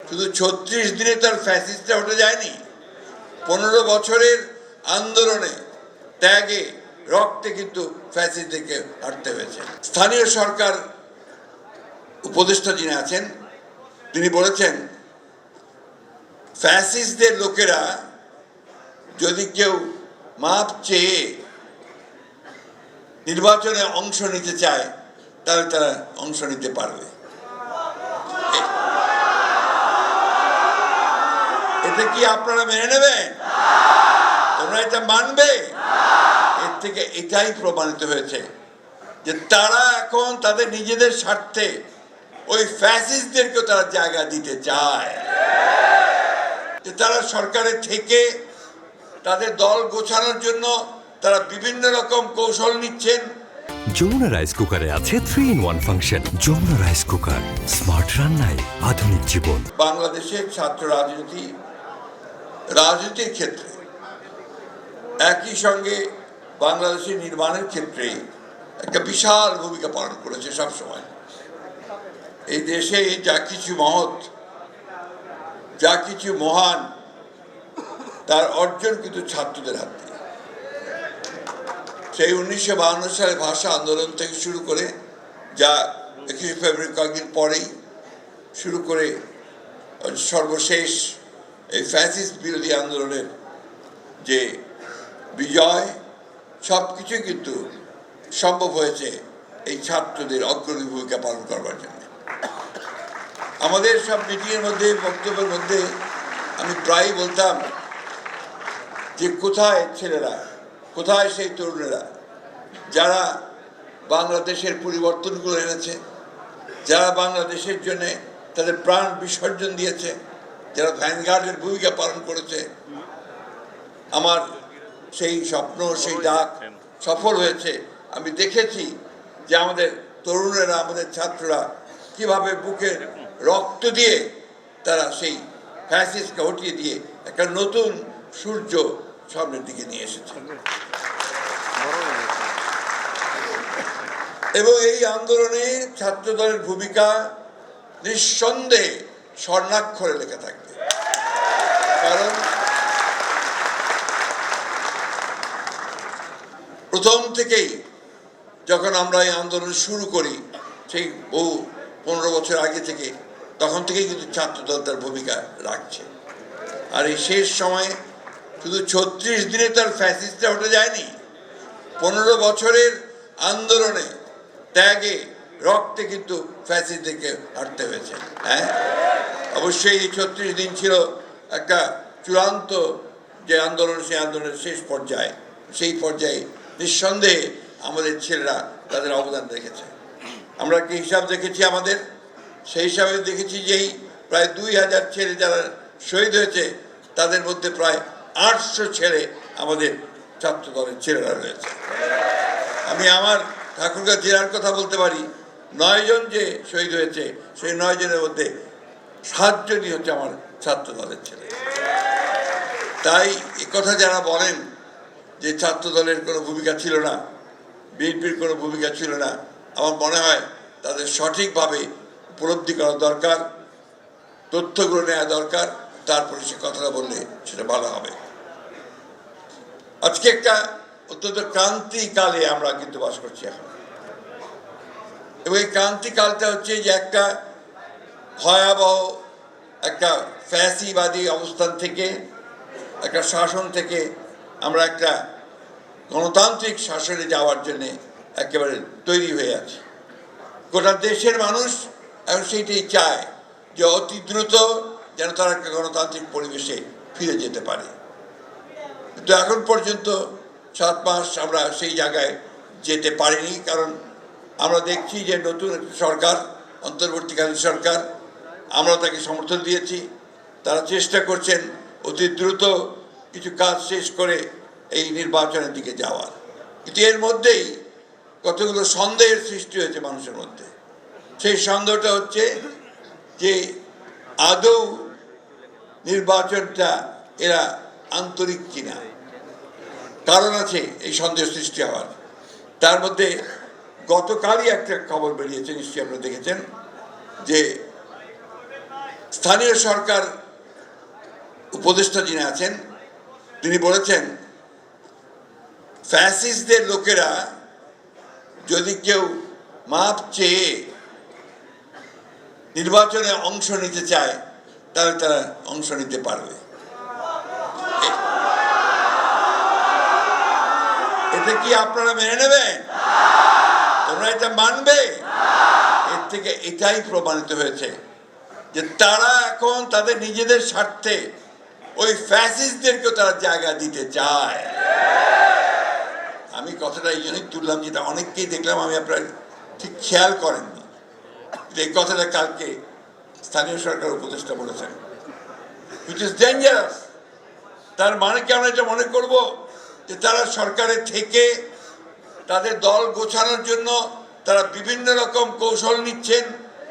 শুধু ৩৬ দিনে তার ফ্যাসিস্টটা উঠে যায়নি, ১৫ বছরের আন্দোলনে, ত্যাগে, রক্তে কিন্তু ফ্যাসিস্টদেরকে হারতে হয়েছে। স্থানীয় সরকার উপদেষ্টা যিনি আছেন তিনি বলেছেন, ফ্যাসিস্টদের লোকেরা যদি কেউ মাপ চেয়ে নির্বাচনে অংশ নিতে চায় তাহলে তারা অংশ নিতে পারবে। এটা কি আপনারা মেনে নেবেন? তোমরা এটা মানবে? এর থেকে এটাই প্রমাণিত হয়েছে যে তারা এখন তাদের নিজেদের স্বার্থে ওই ফ্যাসিস্টদেরকেও তারা জায়গা দিতে চায়, যে তারা সরকারের থেকে তাদের দল গোছানোর জন্য তারা বিভিন্ন রকম কৌশল নিচ্ছেন। যমুনা রাইস কুকারে আছে 3-in-1 function. Jamuna rice cooker, smart রান্নায় আধুনিক জীবন। বাংলাদেশের ছাত্র রাজনীতির ক্ষেত্রে একই সঙ্গে বাংলাদেশের নির্মাণের ক্ষেত্রে একটা বিশাল ভূমিকা পালন করেছে সবসময়। এই দেশে যা কিছু মহৎ, যা কিছু মহান, তার অর্জন কিন্তু ছাত্রদের হাত দিয়ে। সেই 1952 সালে ভাষা আন্দোলন থেকে শুরু করে, যা 21শে ফেব্রুয়ারি কয়েকদিন পরেই শুরু করে সর্বশেষ এই ফ্যাসিস্ট বিরোধী আন্দোলনের যে বিজয়, সব কিছু কিন্তু সম্ভব হয়েছে এই ছাত্রদের অগ্রণী ভূমিকা পালন করবার জন্য। আমাদের সব মিটিংয়ের মধ্যে, বক্তব্যের মধ্যে আমি প্রায়ই বলতাম যে কোথায় ছেলেরা, কোথায় সেই তরুণেরা যারা বাংলাদেশের পরিবর্তনগুলো এনেছে, যারা বাংলাদেশের জন্য তাদের প্রাণ বিসর্জন দিয়েছে, যারা ভ্যানগার্ডের ভূমিকা পালন করেছে। আমার সেই স্বপ্ন, সেই ডাক সফল হয়েছে। আমি দেখেছি যে আমাদের তরুণেরা, আমাদের ছাত্ররা কিভাবে বুকে রক্ত দিয়ে তারা সেই ফ্যাসিস্টকে হটিয়ে দিয়ে একটা নতুন সূর্য সামনের দিকে নিয়ে এসেছে। এবং এই আন্দোলনে ছাত্র দলের ভূমিকা নিঃসন্দেহে স্বর্ণাক্ষরে লেখা থাকবে। কারণ প্রথম থেকেই যখন আমরা এই আন্দোলন শুরু করি, সেই বহু 15 বছর আগে থেকে, তখন থেকেই কিন্তু ছাত্রদল তার ভূমিকা রাখছে। আর এই শেষ সময়ে শুধু ৩৬ দিনে তার ফ্যাসিস্টটা উঠে যায়নি, 15 বছরের আন্দোলনে, ত্যাগে, রক্তে কিন্তু ফ্যাসিস্টদেরকে হারতে হয়েছে। হ্যাঁ, অবশ্যই এই 36 দিন ছিল একটা চূড়ান্ত যে আন্দোলন, সেই আন্দোলনের শেষ পর্যায়ে। সেই পর্যায়ে নিঃসন্দেহে আমাদের ছেলেরা তাদের অবদান রেখেছে। আমরা কি হিসাব দেখেছি আমাদের? সেই হিসাবে দেখেছি যে এই প্রায় 2000 ছেলে যারা শহীদ হয়েছে, তাদের মধ্যে প্রায় 800 ছেলে আমাদের ছাত্র দলের ছেলেরা রয়েছে। আমি আমার ঠাকুরগাঁ জেলার কথা বলতে পারি, 9 জন যে শহীদ হয়েছে, সেই 9 জনের মধ্যে 7 জনই হচ্ছে আমার ছাত্র দলের ছেলে। তাই কথা যারা বলেন যে ছাত্র দলের কোনো ভূমিকা ছিল না, বিএনপির কোনো ভূমিকা ছিল না, আমার মনে হয় তাদের সঠিকভাবে উপলব্ধি করা দরকার, তথ্যগুলো নেওয়া দরকার, তারপরে সে কথাটা বললে সেটা ভালো হবে। আজকে একটা অত্যন্ত ক্রান্তিকালে আমরা কিন্তু বাস করছি এখন, এবং এই ক্রান্তিকালটা হচ্ছে যে একটা ভয়াবহ একটা ফ্যাসিবাদী অবস্থান থেকে, একটা শাসন থেকে আমরা একটা গণতান্ত্রিক শাসনে যাওয়ার জন্য একেবারে তৈরি হয়ে আছে। গোটা দেশের মানুষ এখন সেইটাই চায় যে অতি দ্রুত যেন তারা একটা গণতান্ত্রিক পরিবেশে ফিরে যেতে পারে। কিন্তু এখন পর্যন্ত 7 মাস আমরা সেই জায়গায় যেতে পারিনি, কারণ আমরা দেখছি যে নতুন সরকার, অন্তর্বর্তীকালীন সরকার, আমরা তাকে সমর্থন দিয়েছি। তারা চেষ্টা করছেন অতি দ্রুত কিছু কাজ শেষ করে এই নির্বাচনের দিকে যাওয়ার। কিন্তু এর মধ্যেই কতগুলো সন্দেহের সৃষ্টি হয়েছে মানুষের মধ্যে। সেই সন্দেহটা হচ্ছে যে আদৌ নির্বাচনটা এরা আন্তরিক কিনা। কারণ আছে এই সন্দেহ সৃষ্টি হওয়ার। তার মধ্যে গতকালই একটা খবর বেরিয়েছে, নিশ্চয়ই আপনারা দেখেছেন, যে স্থানীয় সরকার উপদেষ্টা যিনি আছেন তিনি বলেছেন ফ্যাসিস্টদের লোকেরা যদি কেউ মাপ চেয়ে নির্বাচনে অংশ নিতে চায় তাহলে তারা অংশ নিতে পারবে। এটা কি আপনারা মেনে নেবেন? তোমরা এটা মানবে? এর থেকে এটাই প্রমাণিত হয়েছে যে তারা এখন তাদের নিজেদের স্বার্থে ওই ফ্যাসিস্টদেরকেও তারা জায়গা দিতে চায়। আমি কথাটা এই জন্যই তুললাম, যেটা অনেককেই দেখলাম, আমি আপনার ঠিক খেয়াল করেননি। এই কথাটা কালকে স্থানীয় সরকার উপদেষ্টা বলেছেন, which is dangerous। তার মানে কি আমরা এটা মনে করব যে তারা সরকারে থেকে তাদের দল গোছানোর জন্য তারা বিভিন্ন রকম কৌশল নিচ্ছেন,